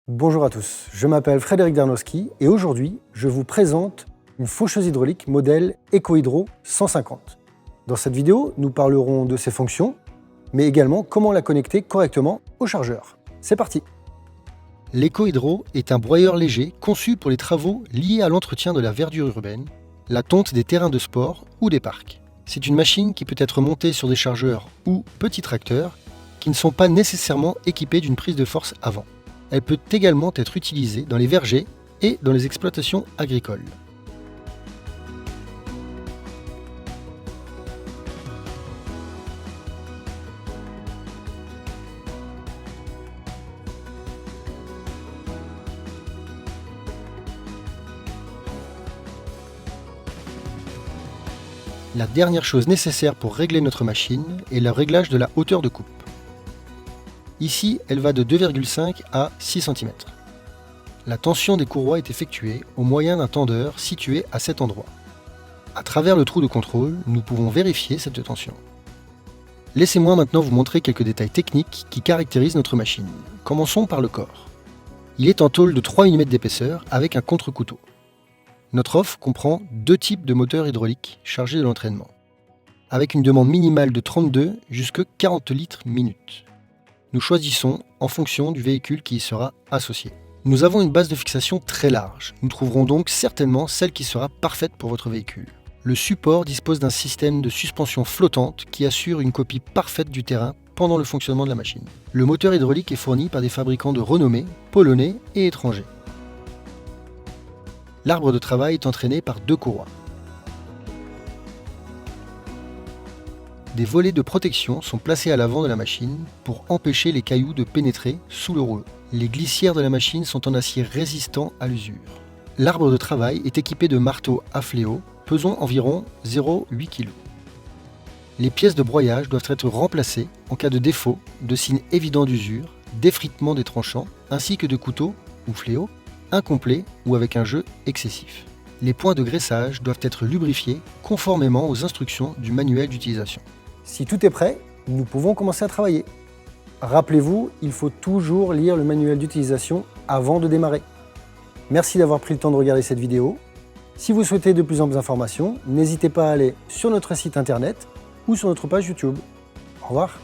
Bonjour à tous, je m'appelle Frédéric Darnowski et aujourd'hui, je vous présente une faucheuse hydraulique modèle EcoHydro 150. Dans cette vidéo, nous parlerons de ses fonctions, mais également comment la connecter correctement au chargeur. C'est parti! L'EcoHydro est un broyeur léger conçu pour les travaux liés à l'entretien de la verdure urbaine, la tonte des terrains de sport ou des parcs. C'est une machine qui peut être montée sur des chargeurs ou petits tracteurs qui ne sont pas nécessairement équipés d'une prise de force avant. Elle peut également être utilisée dans les vergers et dans les exploitations agricoles. La dernière chose nécessaire pour régler notre machine est le réglage de la hauteur de coupe. Ici, elle va de 2,5 à 6 cm. La tension des courroies est effectuée au moyen d'un tendeur situé à cet endroit. À travers le trou de contrôle, nous pouvons vérifier cette tension. Laissez-moi maintenant vous montrer quelques détails techniques qui caractérisent notre machine. Commençons par le corps. Il est en tôle de 3 mm d'épaisseur avec un contre-couteau. Notre offre comprend deux types de moteurs hydrauliques chargés de l'entraînement, avec une demande minimale de 32 jusqu'à 40 litres minute. Nous choisissons en fonction du véhicule qui y sera associé. Nous avons une base de fixation très large. Nous trouverons donc certainement celle qui sera parfaite pour votre véhicule. Le support dispose d'un système de suspension flottante qui assure une copie parfaite du terrain pendant le fonctionnement de la machine. Le moteur hydraulique est fourni par des fabricants de renommée, polonais et étrangers. L'arbre de travail est entraîné par deux courroies. Des volets de protection sont placés à l'avant de la machine pour empêcher les cailloux de pénétrer sous le rouleau. Les glissières de la machine sont en acier résistant à l'usure. L'arbre de travail est équipé de marteaux à fléau pesant environ 0,8 kg. Les pièces de broyage doivent être remplacées en cas de défaut, de signes évidents d'usure, d'effritement des tranchants, ainsi que de couteaux ou fléaux incomplets ou avec un jeu excessif. Les points de graissage doivent être lubrifiés conformément aux instructions du manuel d'utilisation. Si tout est prêt, nous pouvons commencer à travailler. Rappelez-vous, il faut toujours lire le manuel d'utilisation avant de démarrer. Merci d'avoir pris le temps de regarder cette vidéo. Si vous souhaitez de plus amples informations, n'hésitez pas à aller sur notre site internet ou sur notre page YouTube. Au revoir.